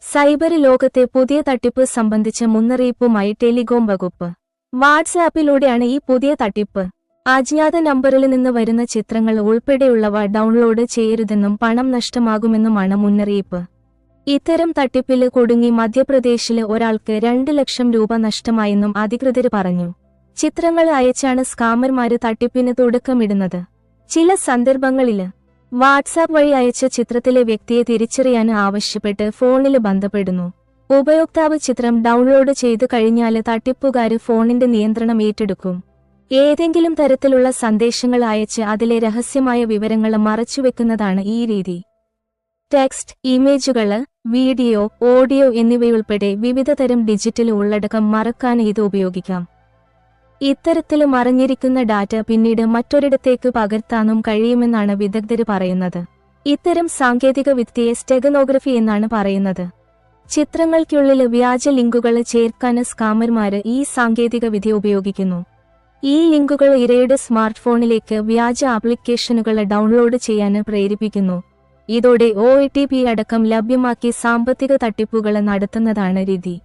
Cyber ലോകത്തെ പുതിയ തട്ടിപ്പ് സംബന്ധിച്ച മുന്നറിയിപ്പുമായി ടെലികോം വകുപ്പ്. വാട്സാപ്പിലൂടെയാണ് ഈ പുതിയ തട്ടിപ്പ്. അജ്ഞാത നമ്പറിൽ നിന്ന് വരുന്ന ചിത്രങ്ങൾ ഉൾപ്പെടെയുള്ളവ ഡൗൺലോഡ് ചെയ്യരുതെന്നും പണം നഷ്ടമാകുമെന്നുമാണ് മുന്നറിയിപ്പ്. ഇത്തരം തട്ടിപ്പിൽ കുടുങ്ങി മധ്യപ്രദേശിലെ ഒരാൾക്ക് 2 ലക്ഷം രൂപ നഷ്ടമായെന്നും അധികൃതർ പറഞ്ഞു. ചിത്രങ്ങൾ അയച്ചാണ് സ്കാമർമാര് തട്ടിപ്പിന് തുടക്കമിടുന്നത്. ചില സന്ദർഭങ്ങളില് വാട്സാപ്പ് വഴി അയച്ച ചിത്രത്തിലെ വ്യക്തിയെ തിരിച്ചറിയാൻ ആവശ്യപ്പെട്ട് ഫോണിൽ ബന്ധപ്പെടുന്നു. ഉപയോക്താവ് ചിത്രം ഡൗൺലോഡ് ചെയ്തു കഴിഞ്ഞാല് തട്ടിപ്പുകാര് ഫോണിന്റെ നിയന്ത്രണം ഏറ്റെടുക്കും. ഏതെങ്കിലും തരത്തിലുള്ള സന്ദേശങ്ങൾ അയച്ച് അതിലെ രഹസ്യമായ വിവരങ്ങൾ മറച്ചുവെക്കുന്നതാണ് ഈ രീതി. ടെക്സ്റ്റ്, ഇമേജുകള്, വീഡിയോ, ഓഡിയോ എന്നിവയുൾപ്പെടെ വിവിധതരം ഡിജിറ്റൽ ഉള്ളടക്കം മറക്കാൻ ഇത് ഉപയോഗിക്കാം. ഇത്തരത്തിൽ മറഞ്ഞിരിക്കുന്ന ഡാറ്റ പിന്നീട് മറ്റൊരിടത്തേക്ക് പകർത്താനും കഴിയുമെന്നാണ് വിദഗ്ധര് പറയുന്നത്. ഇത്തരം സാങ്കേതിക വിദ്യയെ സ്റ്റെഗനോഗ്രഫി എന്നാണ് പറയുന്നത്. ചിത്രങ്ങൾക്കുള്ളിൽ വ്യാജ ലിങ്കുകൾ ചേർക്കാൻ സ്കാമർമാര് ഈ സാങ്കേതിക വിദ്യ ഉപയോഗിക്കുന്നു. ഈ ലിങ്കുകൾ ഇരയുടെ സ്മാർട്ട്ഫോണിലേക്ക് വ്യാജ ആപ്ലിക്കേഷനുകൾ ഡൗൺലോഡ് ചെയ്യാൻ പ്രേരിപ്പിക്കുന്നു. ഇതോടെ OTP അടക്കം ലഭ്യമാക്കി സാമ്പത്തിക തട്ടിപ്പുകൾ നടത്തുന്നതാണ് രീതി.